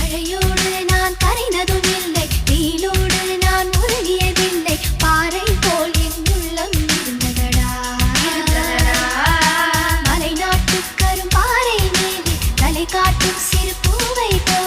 மழையோடு நான் கரைந்ததும் இல்லை, வெயிலோடு நான் உருகியதில்லை, பாறை போல் என் உள்ளம் இருந்ததடா. மலை நாட்டு கரும் பாறை மீது தலை காட்டும் சிறு பூவை போல்